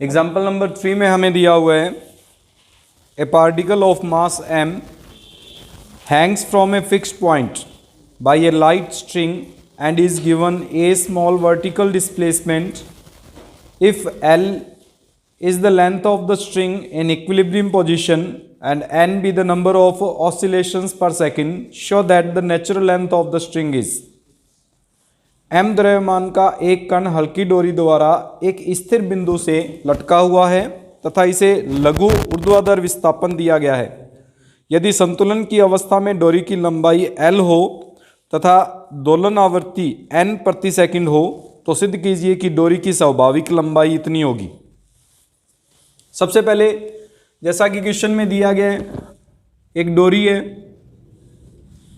Example number 3 में हमें दिया हुआ है ए particle of mass m hangs from a fixed point by a light string and is given a small vertical displacement. If L is the length of the string in equilibrium position and n be the number of oscillations per second, show that the natural length of the string is. m द्रव्यमान का एक कण हल्की डोरी द्वारा एक स्थिर बिंदु से लटका हुआ है तथा इसे लघु ऊर्ध्वाधर विस्थापन दिया गया है। यदि संतुलन की अवस्था में डोरी की लंबाई L हो तथा दोलन आवृत्ति n प्रति सेकंड हो तो सिद्ध कीजिए कि डोरी की स्वाभाविक लंबाई इतनी होगी। सबसे पहले जैसा कि क्वेश्चन में दिया गया है, एक डोरी है,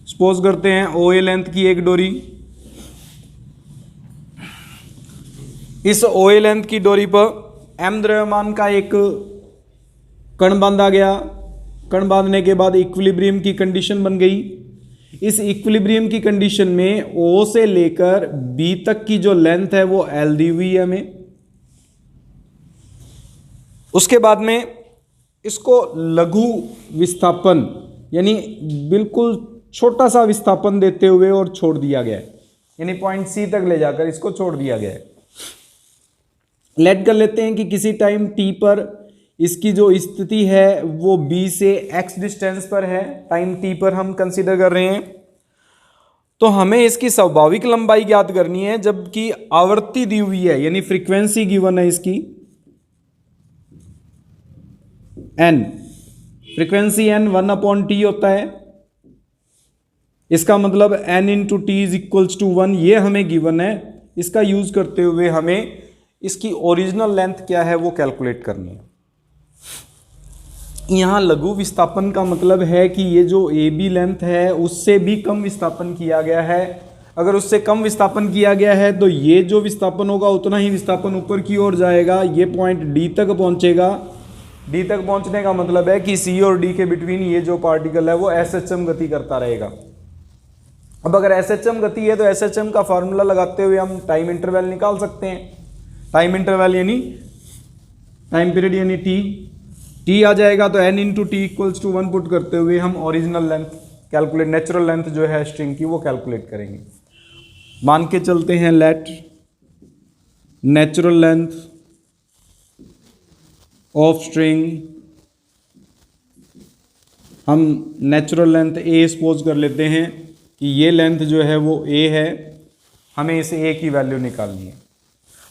सपोज करते हैं OA लेंथ की एक डोरी। इस OA लेंथ की डोरी पर m द्रव्यमान का एक कण बांधा गया। कण बांधने के बाद इक्विलिब्रियम की कंडीशन बन गई। इस इक्विलिब्रियम की कंडीशन में O से लेकर B तक की जो लेंथ है वो L दी हुई है हमें। उसके बाद में इसको लघु विस्थापन यानी बिल्कुल छोटा सा विस्थापन देते हुए और छोड़ दिया गया है, यानी पॉइंट C तक ले जाकर इसको छोड़ दिया गया है। लेट कर लेते हैं कि किसी टाइम t पर इसकी जो स्थिति है वो B से x डिस्टेंस पर है, टाइम t पर हम कंसीडर कर रहे हैं। तो हमें इसकी स्वाभाविक लंबाई ज्ञात करनी है जबकि आवृत्ति दी हुई है, यानी फ्रीक्वेंसी गिवन है इसकी n, फ्रीक्वेंसी n 1/t होता है। इसका मतलब n into t is equals to 1, ये हमें गिवन है। इसका यूज करते हुए हमें इसकी ओरिजिनल लेंथ क्या है वो कैलकुलेट करनी है। यहाँ लघु विस्थापन का मतलब है कि ये जो ए बी लेंथ है उससे भी कम विस्थापन किया गया है। अगर उससे कम विस्थापन किया गया है तो ये जो विस्थापन होगा उतना ही विस्थापन ऊपर की ओर जाएगा, ये पॉइंट डी तक पहुंचेगा। डी तक पहुंचने का मतलब है कि सी और डी के बिटवीन ये जो पार्टिकल है वो एसएचएम गति करता रहेगा। अब अगर एसएचएम गति है तो एसएचएम का फॉर्मूला लगाते हुए हम टाइम इंटरवल निकाल सकते हैं। टाइम इंटरवल यानी टाइम पीरियड यानी टी आ जाएगा, तो n into t equals to 1 put करते हुए हम original length calculate, natural length जो है स्ट्रिंग की वो कैलकुलेट करेंगे। मान के चलते हैं let natural length of string, हम नेचुरल लेंथ a सपोज कर लेते हैं कि ये लेंथ जो है वो a है, हमें इस a की वैल्यू निकालनी है।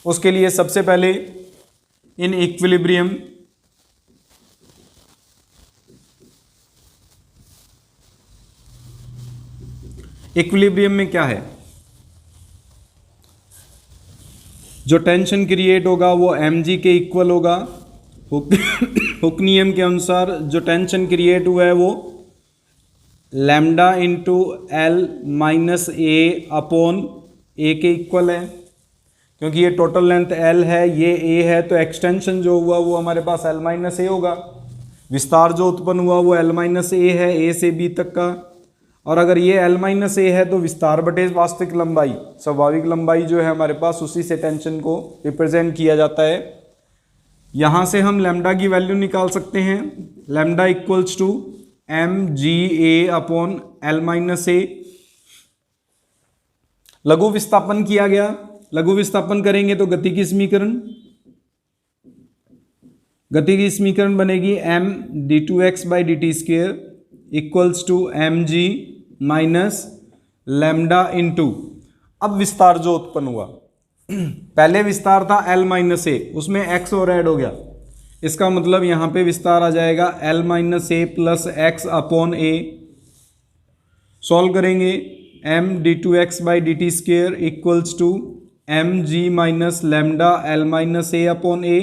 उसके लिए सबसे पहले इन इक्विलिब्रियम में क्या है, जो टेंशन क्रिएट होगा वो mg के इक्वल होगा। हुक नियम के अनुसार जो टेंशन क्रिएट हुआ है वो lambda into L minus A upon A के इक्वल है। क्योंकि ये टोटल लेंथ L है, ये A है, तो एक्सटेंशन जो हुआ वो हमारे पास L माइनस ए होगा। विस्तार जो उत्पन्न हुआ वो L माइनस ए है, A से B तक का। और अगर ये L माइनस ए है तो विस्तार बटे वास्तविक लंबाई, स्वाभाविक लंबाई जो है हमारे पास, उसी से टेंशन को रिप्रेजेंट किया जाता है। यहाँ से हम लैम्डा की वैल्यू निकाल सकते हैं। Lambda equals to mg a upon L minus A. लघु विस्थापन किया गया, लघु विस्थापन करेंगे तो गति की समीकरण बनेगी m d2x by D T square equals to M G minus lambda into, अब विस्तार जो उत्पन्न हुआ, पहले विस्तार था L माइनस ए, उसमें x और ऐड हो गया। इसका मतलब यहाँ पे विस्तार आ जाएगा L minus A plus X upon A. Solve करेंगे m d2x by D T square equals to M G minus lambda L minus A upon A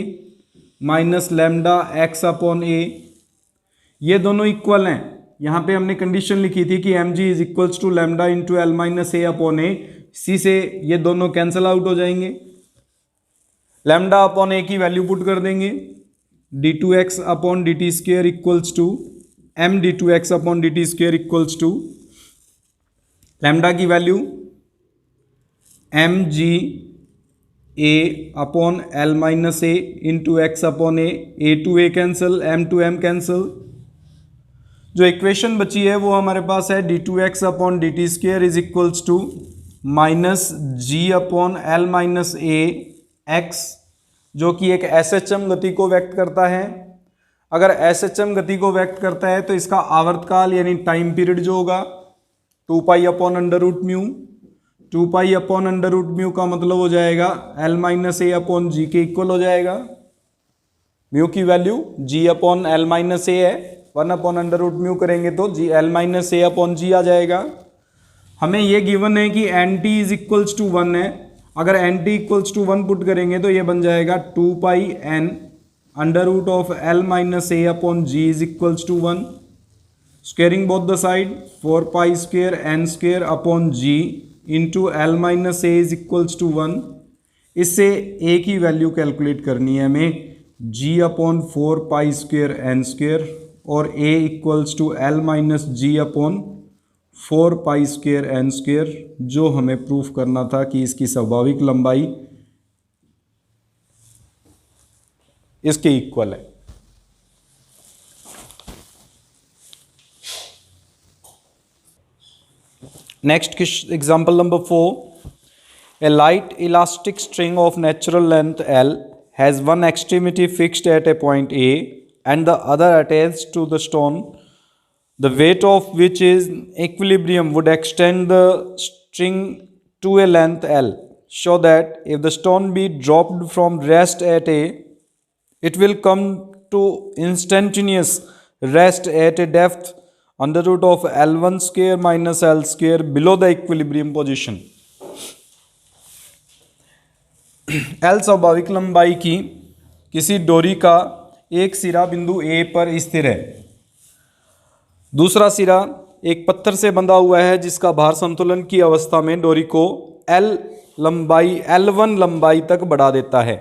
minus lambda X upon A. ये दोनों इक्वल हैं। यहाँ पे हमने condition लिखी थी कि M G is equals to lambda into L minus A upon A. इसी से ये दोनों कैंसिल आउट हो जाएंगे। लैम्डा अपॉन ए की वैल्यू पुट कर देंगे, D two X upon D T square equals to M D two X upon D T square equals to lambda की value M G A upon L minus A into X upon A to A cancel, M to M cancel. जो equation बची है वो हमारे पास है D two X upon D T square is equals to minus ji upon L minus A X, जो कि एक एस एच एम गति को व्यक्त करता है। अगर एस एच एम गति को व्यक्त करता है तो इसका आवर्तकाल यानी टाइम पीरियड जो होगा 2 pi upon under root mu. 2 pi upon under root mu का मतलब हो जाएगा एल माइनस ए अपॉन जी के इक्वल हो जाएगा। म्यू की value g upon L minus a है, 1 अपॉन अंडर रूट म्यू करेंगे तो जी एल माइनस ए अपॉन जी आ जाएगा। हमें ये गिवन है कि n t is equals to 1 है। अगर n t equals to 1 put करेंगे तो ये बन जाएगा 2 pi N under root of L minus A upon G is equals to 1। Squaring both the side 4 pi square N square upon G into L minus A is equals to 1। इससे A की value calculate करनी है हमें, G upon 4 pi square N square और A equals to L minus ji upon 4 pi square N square, जो हमें proof करना था कि इसकी स्वाभाविक लंबाई इसके इक्वल है। Next example number 4, A light elastic string of natural length L has one extremity fixed at a point A and the other attached to the stone, the weight of which is equilibrium, would extend the string to a length L, so that if the stone be dropped from rest at A, it will come to instantaneous rest at a depth under root of L1 square minus L square below the equilibrium position. L स्वाभाविक लंबाई की किसी डोरी का एक सिरा बिंदु A पर स्थिर है, दूसरा सिरा एक पत्थर से बंधा हुआ है जिसका भार संतुलन की अवस्था में डोरी को L1 लंबाई तक बढ़ा देता है।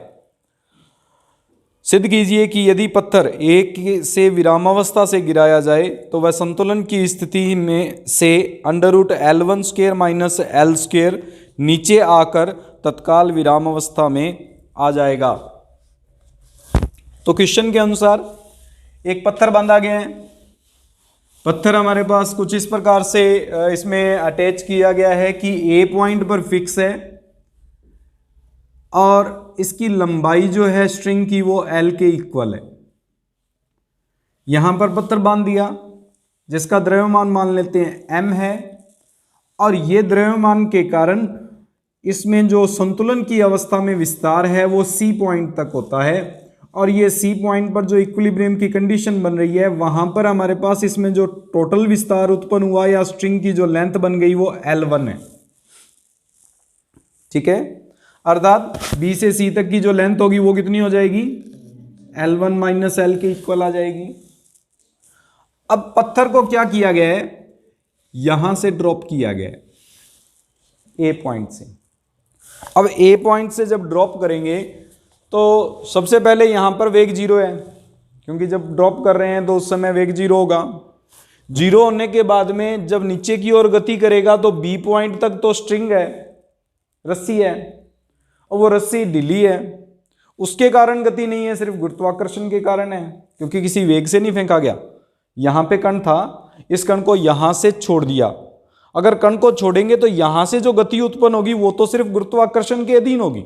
सिद्ध कीजिए कि यदि पत्थर एक से विरामावस्था से गिराया जाए तो वह संतुलन की स्थिति में से under root L1 square minus L square नीचे आकर तत्काल विरामावस्था में आ जाएगा। तो क्वेश्चन के अनुसार एक पत्थर बांधा गया है, पत्थर हमारे पास कुछ इस प्रकार से इसमें अटैच किया गया है कि ए पॉइंट पर फिक्स है और इसकी लंबाई जो है स्ट्रिंग की वो एल के इक्वल है। यहां पर पत्थर बांध दिया जिसका द्रव्यमान मान लेते हैं m है, और ये द्रव्यमान के कारण इसमें जो संतुलन की अवस्था में विस्तार है वो C पॉइंट तक होता है, और ये C पॉइंट पर जो इक्विलिब्रियम की कंडीशन बन रही है वहां पर हमारे पास इसमें जो टोटल विस्तार उत्पन्न हुआ या स्ट्रिंग की जो लेंथ बन गई वो L1 है। ठीक है, अर्थात B से C तक की जो लेंथ होगी वो कितनी हो जाएगी, L1 माइनस L के इक्वल आ जाएगी। अब पत्थर को क्या किया गया है, यहां से ड्रॉप किया गया है A पॉइंट से। अब A पॉइंट से जब ड्रॉप करेंगे तो सबसे पहले यहां पर वेग 0 है, क्योंकि जब ड्रॉप कर रहे हैं तो उस समय वेग 0 होगा। 0 होने के बाद में जब नीचे की ओर गति करेगा तो B पॉइंट तक तो स्ट्रिंग है, रस्सी है, और वो रस्सी ढीली है, उसके कारण गति नहीं है, सिर्फ गुरुत्वाकर्षण के कारण है, क्योंकि किसी वेग से नहीं फेंका गया। यहां पे कण था, इस कण को यहां से छोड़ दिया। अगर कण को छोड़ेंगे तो यहां से जो गति उत्पन्न होगी वो तो सिर्फ गुरुत्वाकर्षण के अधीन होगी,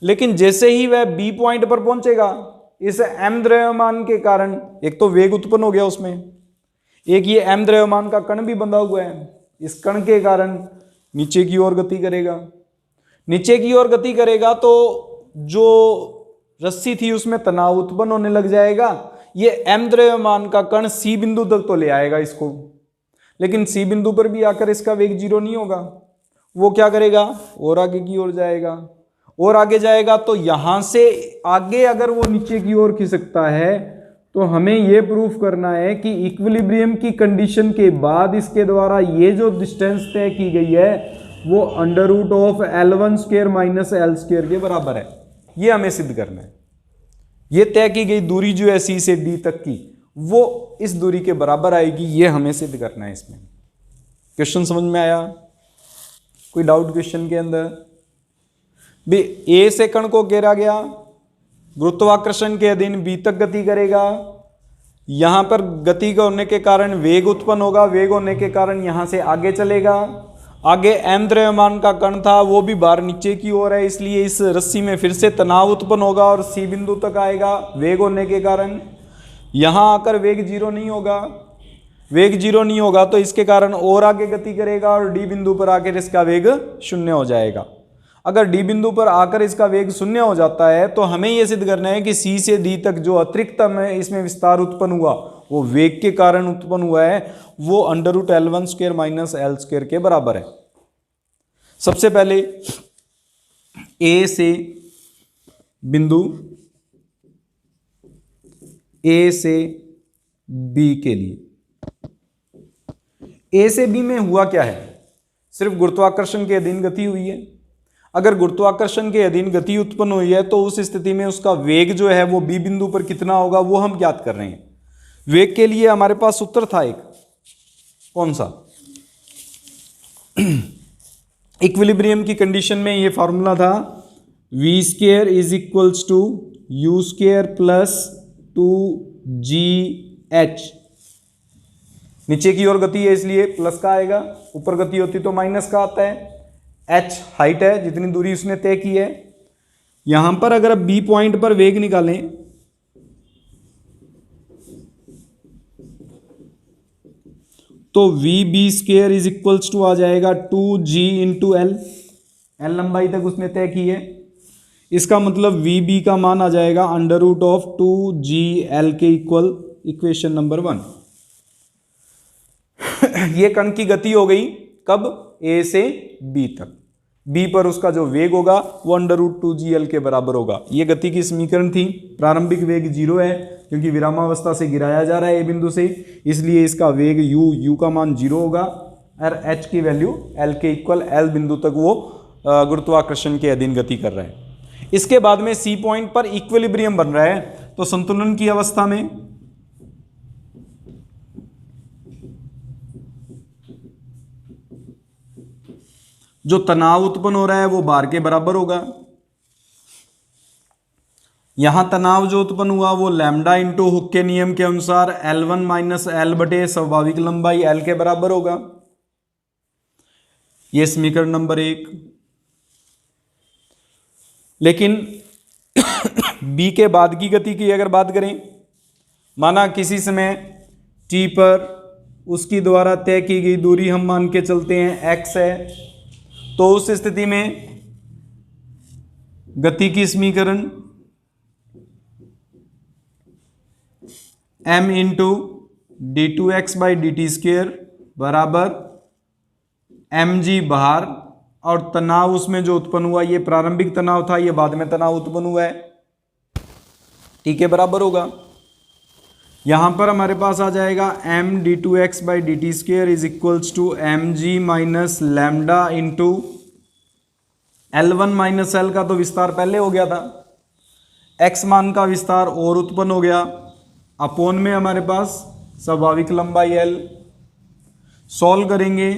लेकिन जैसे ही वह बी पॉइंट पर पहुंचेगा इस m द्रव्यमान के कारण एक तो वेग उत्पन्न हो गया उसमें, एक ये m द्रव्यमान का कण भी बंधा हुआ है, इस कण के कारण नीचे की ओर गति करेगा। नीचे की ओर गति करेगा तो जो रस्सी थी उसमें तनाव उत्पन्न होने लग जाएगा। ये m द्रव्यमान का कण C बिंदु तक तो ले आएगा इसको, लेकिन C बिंदु पर भी आकर इसका वेग 0 नहीं होगा। वो क्या करेगा, और आगे की ओर जाएगा, और आगे जाएगा तो यहां से आगे अगर वो नीचे की ओर खिसकता है तो हमें ये प्रूफ करना है कि इक्विलिब्रियम की कंडीशन के बाद इसके द्वारा ये जो डिस्टेंस तय की गई है वो under root of L1 square minus L square के बराबर है। ये हमें सिद्ध करना है। ये तय की गई दूरी जो है C से D तक की वो इस दूरी के बराबर आएगी, ये हमें सिद्ध करना है। इसमें क्वेश्चन समझ में आया? कोई डाउट क्वेश्चन के अंदर? भी ए से कण को घेरा गया, गुरुत्वाकर्षण के अधीन बी तक गति करेगा, यहां पर गति होने के कारण वेग उत्पन्न होगा, वेग होने के कारण यहां से आगे चलेगा, आगे m द्रव्यमान का कण था वो भी बाहर नीचे की ओर है, इसलिए इस रस्सी में फिर से तनाव उत्पन्न होगा और सी बिंदु तक आएगा वेग होने के कारण। यहां आकर वेग जीरो नहीं होगा, वेग जीरो नहीं होगा तो इसके कारण और आगे गति करेगा और डी बिंदु पर आकर इसका वेग शून्य हो जाएगा। अगर डी बिंदु पर आकर इसका वेग शून्य हो जाता है तो हमें यह सिद्ध करना है कि सी से डी तक जो अतिरिक्तम है इसमें विस्तार उत्पन्न हुआ वो वेग के कारण उत्पन्न हुआ है, वो √L1² माइनस L² के बराबर है। सबसे पहले ए से बिंदु ए से बी के लिए, ए से बी में हुआ क्या है, सिर्फ गुरुत्वाकर्षण के अधीन गति हुई है। अगर गुरुत्वाकर्षण के अधीन गति उत्पन्न हुई है तो उस स्थिति में उसका वेग जो है वो बी बिंदु पर कितना होगा वो हम ज्ञात कर रहे हैं। वेग के लिए हमारे पास सूत्र था एक, कौन सा, इक्विलिब्रियम की कंडीशन में ये फॉर्मूला था v² is equals to u² plus 2gh। नीचे की ओर गति है इसलिए प्लस का आएगा, ऊपर गति होती तो माइनस का आता है। h हाइट है, जितनी दूरी उसने तय की है। यहां पर अगर अब b पॉइंट पर वेग निकालें तो VB² इज इक्वल्स टू आ जाएगा 2g इंटू एल, एल लंबाई तक उसने तय की है। इसका मतलब VB का मान आ जाएगा √2gl के इक्वल, इक्वेशन नंबर 1। ये कण की गति हो गई कब, A से B तक। B पर उसका जो वेग होगा वो √2gl के बराबर होगा। ये गति की समीकरण थी। प्रारंभिक वेग 0 है क्योंकि विरामावस्था से गिराया जा रहा है A बिंदु से, इसलिए इसका वेग u का मान 0 होगा और h की वैल्यू l के इक्वल, l बिंदु तक वो गुरुत्वाकर्षण के अधीन गति कर रहा है। इसके बाद में C पॉइंट पर इक्विलिब्रियम बन रहा है, तो संतुलन की अवस्था में जो तनाव उत्पन्न हो रहा है वो बार के बराबर होगा। यहां तनाव जो उत्पन्न हुआ वो लैम्डा इंटू हुक के नियम के अनुसार L1 माइनस L बटे स्वाभाविक लंबाई L के बराबर होगा। यह समीकरण नंबर 1। लेकिन B के बाद की गति की अगर बात करें, माना किसी समय t पर उसकी द्वारा तय की गई दूरी हम मान के चलते हैं x है, तो उस स्थिति में गति की समीकरण m इंटू d2x/dt² बराबर mg बाहर, और तनाव उसमें जो उत्पन्न हुआ ये प्रारंभिक तनाव था, ये बाद में तनाव उत्पन्न हुआ है, t के बराबर होगा। यहां पर हमारे पास आ जाएगा m d2x/dt² is equals to mg minus lambda into L1 minus L का तो विस्तार पहले हो गया था, x मान का विस्तार और उत्पन्न हो गया, अपोन में हमारे पास स्वाभाविक लंबाई L। सॉल्व करेंगे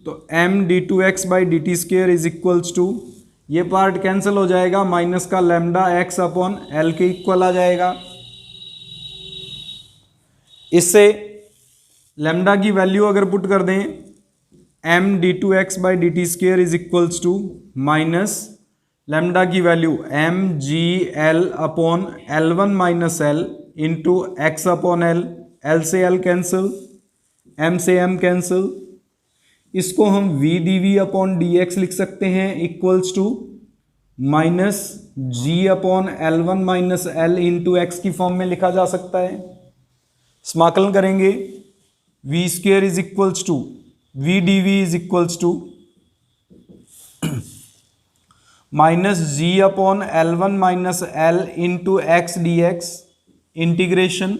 तो m d2x/dt² is equals to, ये पार्ट कैंसिल हो जाएगा, माइनस का लैम्डा x अपॉन L के इक्वल आ जाएगा। इससे लैम्डा की वैल्यू अगर पुट कर दें, m d2x/dt² is equals to minus lambda की value mgl upon L1 minus L into X upon L, L से L कैंसिल, m से m कैंसिल, इसको हम v dv अपॉन dx लिख सकते हैं equals to minus g upon L1 minus L into X की form में लिखा जा सकता है। समाकलन करेंगे, v² is equals to v dv is equals to minus g upon L1 minus L into x dx integration.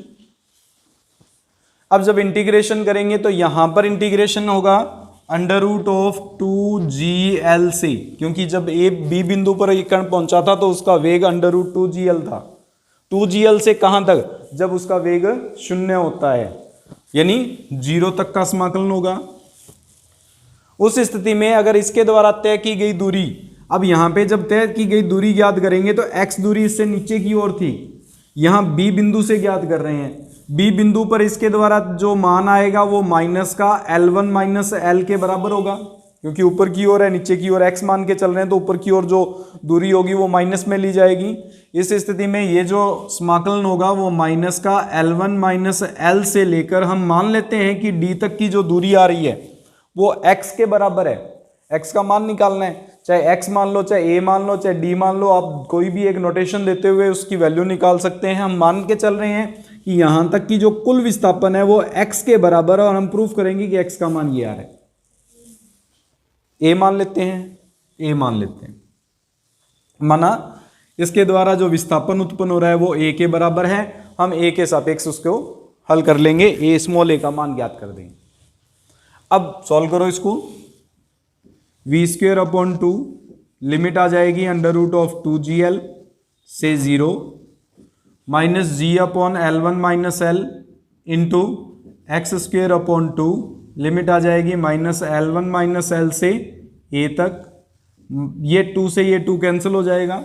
अब जब इंटीग्रेशन करेंगे तो यहां पर इंटीग्रेशन होगा √2gl से, क्योंकि जब ए बी बिंदु पर एक कण पहुंचा था तो उसका वेग √2gl था। 2gl से कहां तक, जब उसका वेग 0 होता है, यानी 0 तक का समाकलन होगा। उस स्थिति में अगर इसके द्वारा तय की गई दूरी अब यहाँ पे जब तय की गई दूरी ज्ञात करेंगे तो x दूरी इससे नीचे की ओर थी, यहाँ b बिंदु से ज्ञात कर रहे हैं। b बिंदु पर इसके द्वारा जो मान आएगा वो माइनस का L1 माइनस L के बराबर होगा, क्योंकि ऊपर की ओर है, नीचे की ओर x मान के चल रहे हैं तो ऊपर की ओर जो दूरी होगी वो माइनस में ली जाएगी। इस स्थिति में ये जो समाकलन होगा वो माइनस का L1 माइनस L से लेकर हम मान लेते हैं कि d तक की जो दूरी आ रही है वो x के बराबर है। x का मान निकालना है, चाहे x मान लो, चाहे a मान लो, चाहे d मान लो, आप कोई भी एक नोटेशन देते हुए उसकी वैल्यू निकाल सकते हैं। हम मान के चल रहे हैं कि यहाँ तक की जो कुल विस्थापन है वो x के बराबर है और हम प्रूफ करेंगे कि x का मान ये आ रहा है। a मान लेते हैं, a मान लेते हैं, माना इसके द्वारा जो विस्थापन उत्पन्न हो रहा है वो a के बराबर है। हम a के सापेक्ष उसको हल कर लेंगे, a स्मॉल a का मान ज्ञात कर देंगे। अब सॉल्व करो इसको, वी स्क्वेयर अपॉन 2 लिमिट आ जाएगी अंडर रूट ऑफ 2gl से 0 माइनस जी upon L1 minus L into X square upon 2 limit आ जाएगी माइनस L1 माइनस L से a तक। ये 2 से ये 2 कैंसिल हो जाएगा,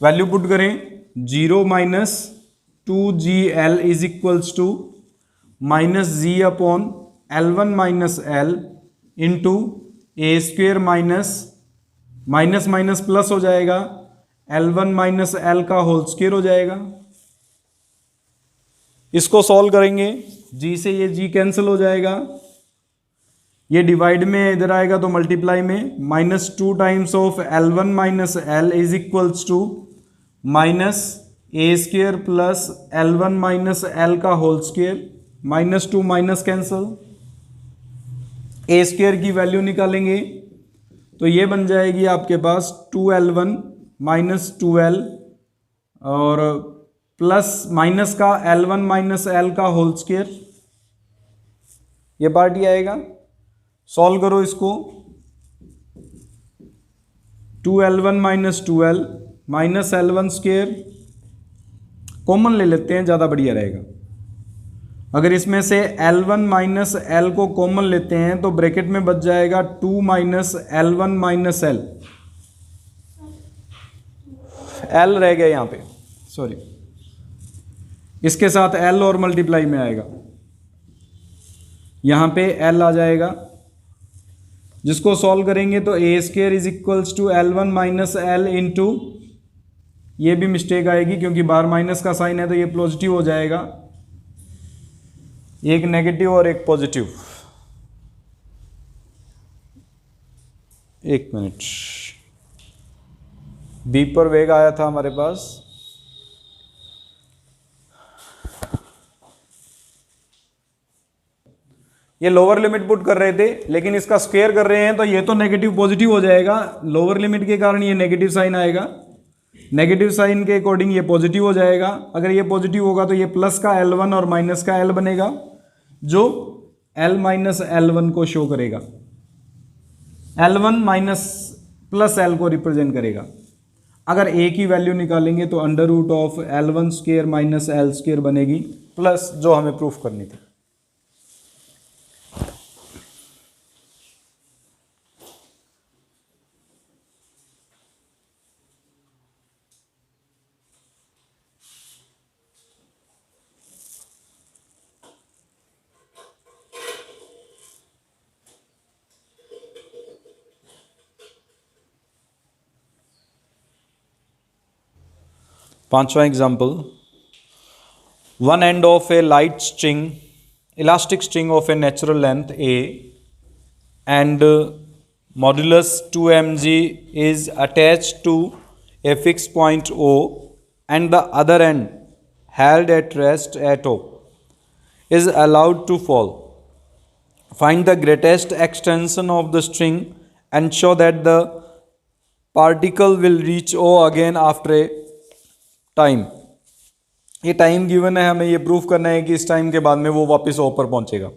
वैल्यू पुट करें 0 minus 2gl is equals to minus ji upon L1 minus L into a square minus minus minus plus हो जाएगा L1 माइनस L का होल स्क्वेयर हो जाएगा। इसको सॉल्व करेंगे, g से ये g कैंसिल हो जाएगा, ये डिवाइड में इधर आएगा तो मल्टीप्लाई में minus 2 times of L1 minus L is equals to minus A square plus L1 minus L का whole square, minus 2 minus cancel, A square की वैल्यू निकालेंगे तो ये बन जाएगी आपके पास 2L1 माइनस 2L और प्लस माइनस का L1 माइनस L का होल स्क्वेयर, ये पार्ट ही आएगा। सॉल्व करो इसको, 2L1 minus 2L minus L1 square common ले लेते हैं, ज़्यादा बढ़िया रहेगा। अगर इसमें से L1 माइनस L को कॉमन लेते हैं तो ब्रैकेट में बच जाएगा 2 minus L1 minus L, L रह गया यहाँ पे, सॉरी, इसके साथ L और मल्टीप्लाई में आएगा, यहाँ पे L आ जाएगा, जिसको सॉल्व करेंगे तो A square is equals to L1 minus L into, ये भी मिस्टेक आएगी क्योंकि बार माइनस का साइन है तो ये पॉजिटिव हो जाएगा, एक नेगेटिव और एक पॉजिटिव। एक मिनट, बी पर वेग आया था हमारे पास, ये लोअर लिमिट पुट कर रहे थे लेकिन इसका स्क्वायर कर रहे हैं तो ये तो नेगेटिव पॉजिटिव हो जाएगा, लोअर लिमिट के कारण ये नेगेटिव साइन आएगा, नेगेटिव साइन के अकॉर्डिंग ये पॉजिटिव हो जाएगा। अगर ये पॉजिटिव होगा तो ये प्लस का L1 और माइनस का L बनेगा जो L माइनस L1 को शो करेगा, L1 माइनस प्लस L को रिप्रेजेंट करेगा। अगर a की वैल्यू निकालेंगे तो under root of L1 square minus L square बनेगी, प्लस जो हमें प्रूफ करनी थी। पांचवा example, one end of a light string, elastic string of a natural length a and modulus 2mg is attached to a fixed point O and the other end held at rest at O is allowed to fall. Find the greatest extension of the string and show that the particle will reach O again after a time. ये time given है, हमें ये proof करना है कि इस time के बाद में वो वापस ओ पर पहुंचेगा।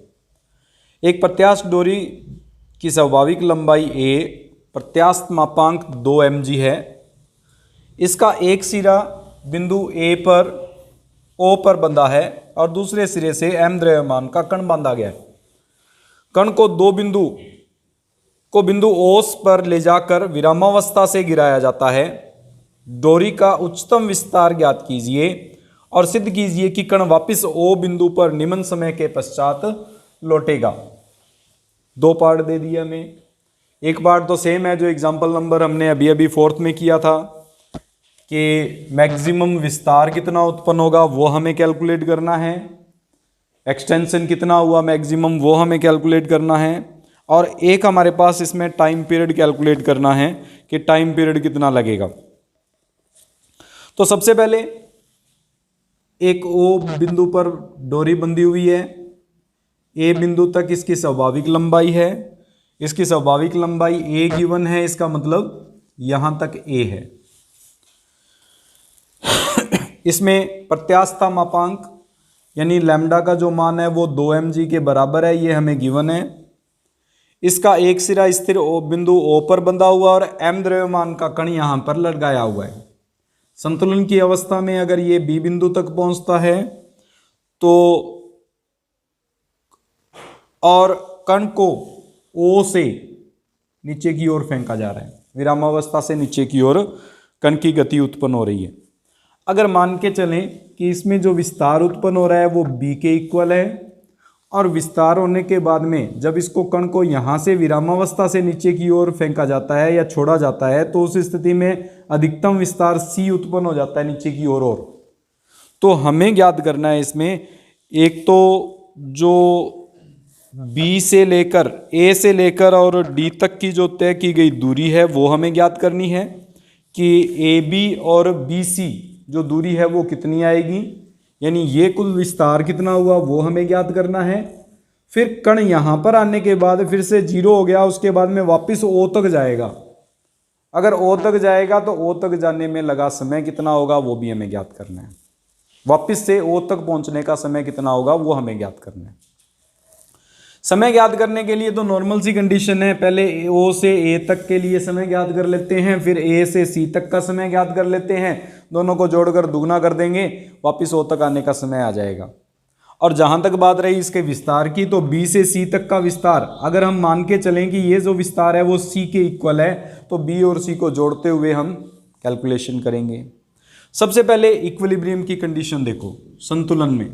एक प्रत्यास्थ डोरी की स्वाभाविक लंबाई a, प्रत्यास्थ मापांक 2 mg है। इसका एक सिरा बिंदु a पर O पर बंधा है और दूसरे सिरे से m द्रव्यमान का कण बांधा गया है। कण को दो बिंदु को बिंदु ओस पर ले जाकर विरामावस्था से गिराया जाता है। डोरी का उच्चतम विस्तार ज्ञात कीजिए और सिद्ध कीजिए कि कण वापस ओ बिंदु पर निम्न समय के पश्चात लौटेगा। दो पार्ट दे दिया हमें। एक पार्ट तो सेम है जो एग्जाम्पल नंबर हमने अभी अभी 4th में किया था कि मैक्सिमम विस्तार कितना उत्पन्न होगा वो हमें कैलकुलेट करना है, एक्सटेंशन कितना हुआ मैक्सिमम वो हमें कैलकुलेट करना है, और एक हमारे पास इसमें टाइम पीरियड कैलकुलेट करना है कि टाइम पीरियड कितना लगेगा। तो सबसे पहले एक ओ बिंदु पर डोरी बंधी हुई है, ए बिंदु तक इसकी स्वाभाविक लंबाई है, इसकी स्वाभाविक लंबाई ए गिवन है, इसका मतलब यहां तक ए है। इसमें प्रत्यास्थता मापांक यानी लैम्डा का जो मान है वो 2 mg के बराबर है, ये हमें गिवन है। इसका एक सिरा स्थिर बिंदु ओ पर बंधा हुआ और m द्रव्यमान का कण यहां पर लगाया हुआ है। संतुलन की अवस्था में अगर ये बी बिंदु तक पहुंचता है तो और कण को ओ से नीचे की ओर फेंका जा रहा है, विरामावस्था से नीचे की ओर कण की गति उत्पन्न हो रही है। अगर मान के चलें कि इसमें जो विस्तार उत्पन्न हो रहा है वो बी के इक्वल है और विस्तार होने के बाद में जब इसको कण को यहाँ से विरामावस्था से नीचे की ओर फेंका जाता है या छोड़ा जाता है तो उस स्थिति में अधिकतम विस्तार सी उत्पन्न हो जाता है नीचे की ओर। तो हमें ज्ञात करना है इसमें एक तो जो बी से लेकर ए से लेकर और डी तक की जो तय की गई दूरी है वो हमें ज्ञात करनी है कि ए बी और बी सी जो दूरी है वो कितनी आएगी, यानी ये कुल विस्तार कितना हुआ वो हमें ज्ञात करना है। फिर कण यहाँ पर आने के बाद फिर से 0 हो गया, उसके बाद में वापस ओ तक जाएगा। अगर ओ तक जाएगा तो ओ तक जाने में लगा समय कितना होगा वो भी हमें ज्ञात करना है। वापस से ओ तक पहुँचने का समय कितना होगा वो हमें ज्ञात करना है। समय ज्ञात करने के लिए तो नॉर्मल सी कंडीशन है, पहले ओ से ए तक के लिए समय ज्ञात कर लेते हैं, फिर ए से सी तक का समय ज्ञात कर लेते हैं, दोनों को जोड़कर दुगना कर देंगे, वापस ओ तक आने का समय आ जाएगा। और जहां तक बात रही इसके विस्तार की तो बी से सी तक का विस्तार अगर हम मान के चलें कि ये जो विस्तार है वो सी के इक्वल है तो बी और सी को जोड़ते हुए हम कैलकुलेशन करेंगे। सबसे पहले इक्विलिब्रियम की कंडीशन देखो संतुलन में।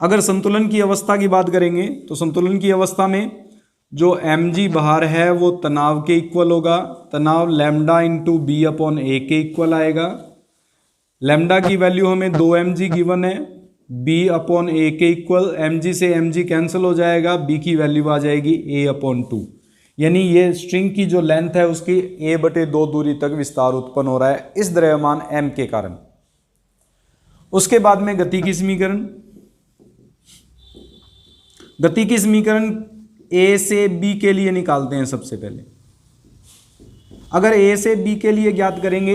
अगर संतुलन की अवस्था की बात करेंगे तो संतुलन की अवस्था में जो mg बाहर है वो तनाव के इक्वल होगा, तनाव lambda into B upon A के इक्वल आएगा। लैम्डा की वैल्यू हमें 2 mg गिवन है, b अपॉन ए के इक्वल, mg से mg कैंसिल हो जाएगा, b की वैल्यू आ जाएगी a अपॉन 2, यानी ये स्ट्रिंग की जो लेंथ है उसकी a/2 दूरी तक विस्तार उत्पन्न हो रहा है इस द्रव्यमान m के कारण। उसके बाद में गति की समीकरण, गति की समीकरण ए से बी के लिए निकालते हैं। सबसे पहले अगर ए से बी के लिए ज्ञात करेंगे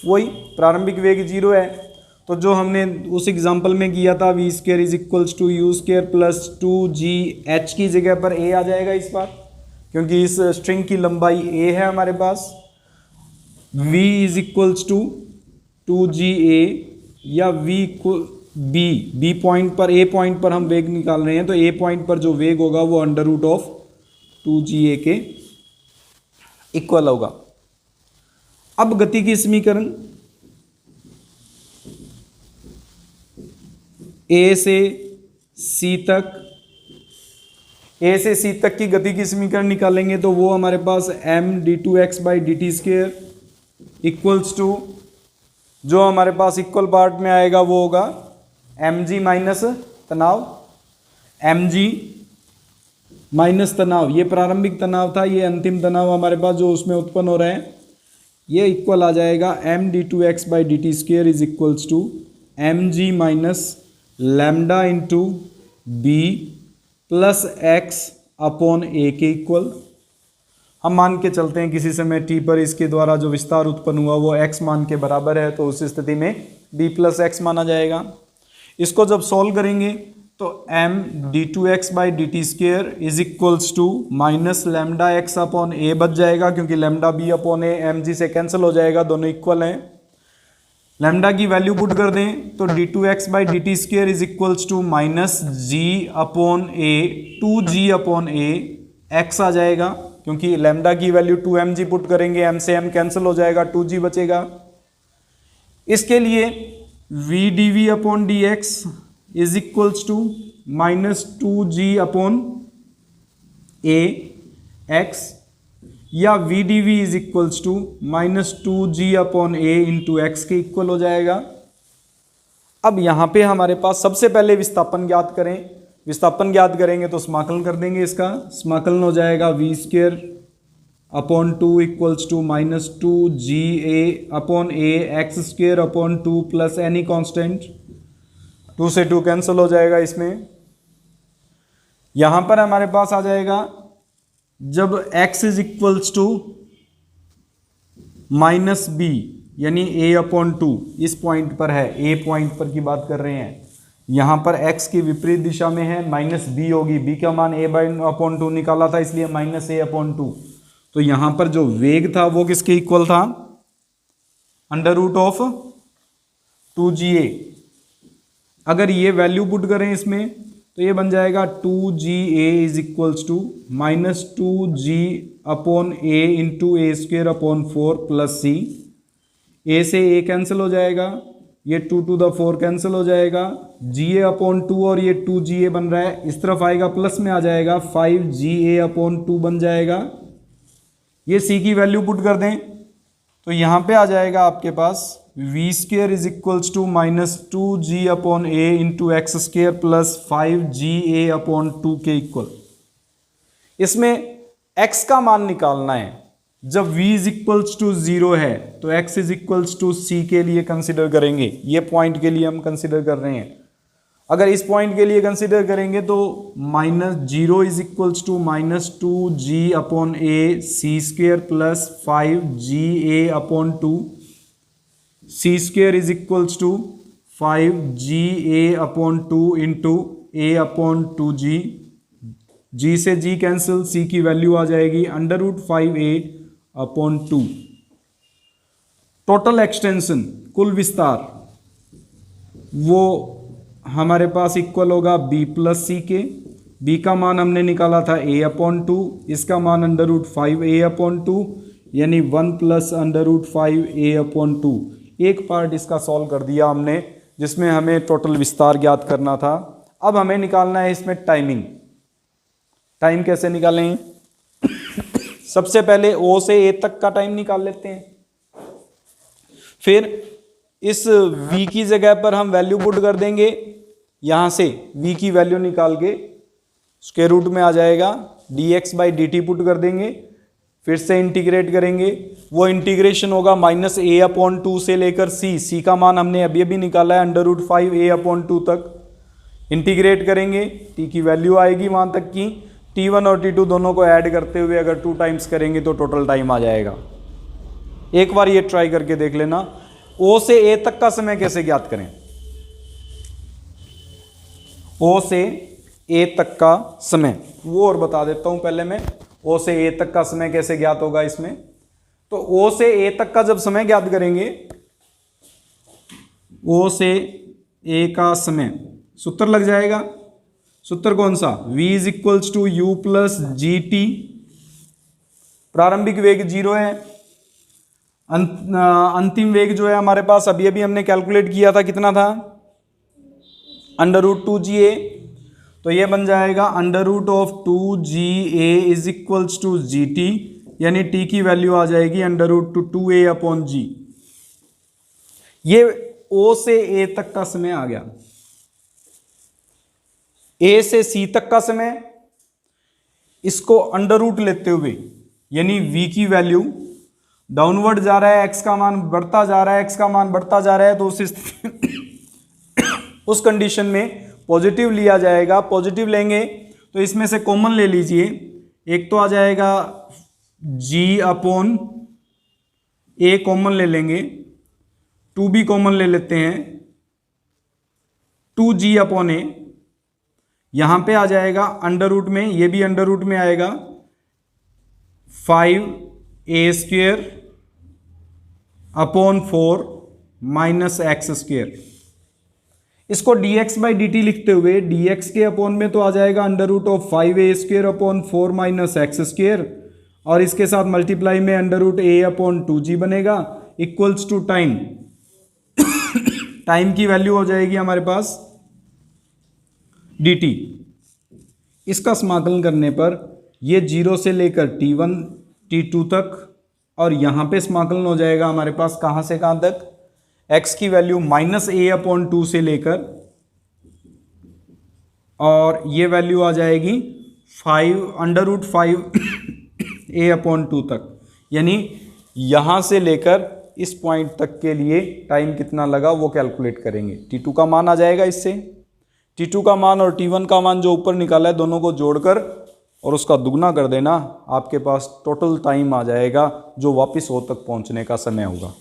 वही प्रारंभिक वेग 0 है तो जो हमने उस एग्जांपल में किया था v square is equals to u square plus 2gh की जगह पर a आ जाएगा इस बार, क्योंकि इस स्ट्रिंग की लंबाई a है हमारे पास। v is equals to 2ga या v को बी पॉइंट पर ए पॉइंट पर हम वेग निकाल रहे हैं तो ए पॉइंट पर जो वेग होगा वो अंडर रूट ऑफ 2ga के इक्वल होगा। अब गति की समीकरण ए से सी तक, ए से सी तक की गति की समीकरण निकालेंगे तो वो हमारे पास m d2x by D T square equals to जो हमारे पास इक्वल पार्ट में आएगा वो होगा mg माइनस तनाव, mg माइनस तनाव, ये प्रारंभिक तनाव था, ये अंतिम तनाव हमारे पास जो उसमें उत्पन्न हो रहे हैं, ये इक्वल आ जाएगा m d2x by D T square is equals to mg minus lambda into B plus X upon A के इक्वल। हम मान के चलते हैं किसी समय t पर इसके द्वारा जो विस्तार उत्पन्न हुआ वो x मान के बराबर है तो उस स्थिति में b प्लस एक्स माना जाएगा। इसको जब सॉल्व करेंगे तो m d2x by D T square is equals to minus lambda X upon A बच जाएगा क्योंकि lambda b upon A mg से कैंसिल हो जाएगा, दोनों इक्वल हैं। लैम्डा की वैल्यू पुट कर दें तो d2x by D T square is equals to minus ji upon A 2g upon A X आ जाएगा, क्योंकि लैम्डा की वैल्यू 2mg पुट करेंगे, m से m कैंसिल हो जाएगा, 2g बचेगा। इसके लिए v dv upon D X is equals to minus 2g upon A X, या V D V is equals to minus 2g upon A into X के equal हो जाएगा। अब यहां पे हमारे पास सबसे पहले विस्थापन ज्ञात करें। विस्थापन ज्ञात करेंगे तो समाकलन कर देंगे, इसका समाकलन हो जाएगा v square upon 2 equals to minus 2g a upon A x square upon 2 plus any constant, 2 से 2 कैंसिल हो जाएगा। इसमें यहां पर हमारे पास आ जाएगा जब x is equals to minus b, यानी a अपॉन 2 इस पॉइंट पर है, a पॉइंट पर की बात कर रहे हैं, यहां पर x की विपरीत दिशा में है, माइनस बी होगी, b का मान a अपॉन 2 निकाला था इसलिए माइनस a अपॉन 2। तो यहां पर जो वेग था वो किसके इक्वल था, अंडर रूट ऑफ 2ga। अगर ये वैल्यू पुट करें इसमें तो ये बन जाएगा 2ga is equals to minus 2g upon A into A square upon 4 plus C, A से ए कैंसिल हो जाएगा, ये 2 टू द 4 कैंसिल हो जाएगा, ga अपॉन 2 और ये 2ga बन रहा है, इस तरफ आएगा प्लस में आ जाएगा, 5ga अपॉन 2 बन जाएगा। ये c की वैल्यू पुट कर दें तो यहाँ पे आ जाएगा आपके पास V square is equals to minus 2g upon A into X square plus 5ga upon 2 के इक्वल। इसमें x का मान निकालना है। जब v इज इक्वल्स टू 0 है तो x is equals to c के लिए कंसिडर करेंगे, ये पॉइंट के लिए हम कंसिडर कर रहे हैं। अगर इस पॉइंट के लिए कंसिडर करेंगे तो minus 0 is equals to minus 2g upon a c square plus 5ga upon 2, c square is equals to 5ga upon 2 into a upon 2g, g से g कैंसिल, c की वैल्यू आ जाएगी under root 5a upon 2। Total extension, कुल विस्तार, वो हमारे पास equal होगा b प्लस सी के। b का मान हमने निकाला था a अपॉन 2, इसका मान अंडर रूट 5a अपॉन 2, यानी 1 plus under root 5a upon 2। एक पार्ट इसका सॉल्व कर दिया हमने जिसमें हमें टोटल विस्तार ज्ञात करना था। अब हमें निकालना है इसमें टाइमिंग। टाइम कैसे निकालें? सबसे पहले o से a तक का टाइम निकाल लेते हैं, फिर इस v की जगह पर हम वैल्यू पुट कर देंगे, यहां से v की वैल्यू निकाल के स्क्वायर रूट में आ जाएगा, dx by D T put कर देंगे, फिर से इंटीग्रेट करेंगे, वो इंटीग्रेशन होगा माइनस a अपॉन 2 से लेकर c का मान हमने अभी अभी निकाला है अंडर रूट 5a अपॉन 2 तक। इंटीग्रेट करेंगे, t की वैल्यू आएगी वहां तक की, t1 और t2 दोनों को ऐड करते हुए अगर 2 टाइम्स करेंगे तो टोटल टाइम आ जाएगा। एक बार ये ट्राई करके देख लेना। o से a तक का समय कैसे ज्ञात करें? o से a तक का समय वो और बता देता हूं पहले मैं। o से a तक का समय कैसे ज्ञात होगा इसमें? तो o से a तक का जब समय ज्ञात करेंगे, o से a का समय सूत्र लग जाएगा। सूत्र कौन सा? v is equals to u plus g t. प्रारंभिक वेग 0 है, अंतिम वेग जो है हमारे पास अभी अभी हमने कैलकुलेट किया था, कितना था? Under root 2ga। तो ये बन जाएगा under root of 2ga is equals to G T, यानी t की वैल्यू आ जाएगी under root two 2a upon G. ये o से a तक का समय आ गया। a से c तक का समय, इसको अंडर रूट लेते हुए, यानी v की वैल्यू डाउनवर्ड जा रहा है, x का मान बढ़ता जा रहा है, x का मान बढ़ता जा रहा है, तो उस कंडीशन में पॉजिटिव लिया जाएगा। पॉजिटिव लेंगे तो इसमें से कॉमन ले लीजिए, एक तो आ जाएगा g अपॉन a कॉमन ले लेंगे, 2b कॉमन ले लेते हैं, 2g अपॉन a, यहां पे आ जाएगा अंडर रूट में, ये भी अंडर रूट में आएगा, 5a square upon 4 minus x square. इसको dx बाई dt लिखते हुए dx के अपॉन में तो आ जाएगा under root of 5a square upon 4 minus x square, और इसके साथ मल्टीप्लाई में under root a upon 2g बनेगा इक्वल्स टू टाइम। टाइम की वैल्यू हो जाएगी हमारे पास dt। इसका समाकलन करने पर ये 0 से लेकर t1 t2 तक, और यहाँ पे समाकलन हो जाएगा हमारे पास कहाँ से कहाँ तक, x की वैल्यू माइनस a अपॉन 2 से लेकर, और ये वैल्यू आ जाएगी 5 अंडर रूट 5 a अपॉन 2 तक। यानी यहाँ से लेकर इस पॉइंट तक के लिए टाइम कितना लगा वो कैलकुलेट करेंगे। t2 का मान आ जाएगा इससे, t2 का मान और t1 का मान जो ऊपर निकाला है दोनों को जोड़कर और उसका दुगना कर देना, आपके पास टोटल टाइम आ जाएगा जो वापस ओ तक पहुंचने का समय होगा।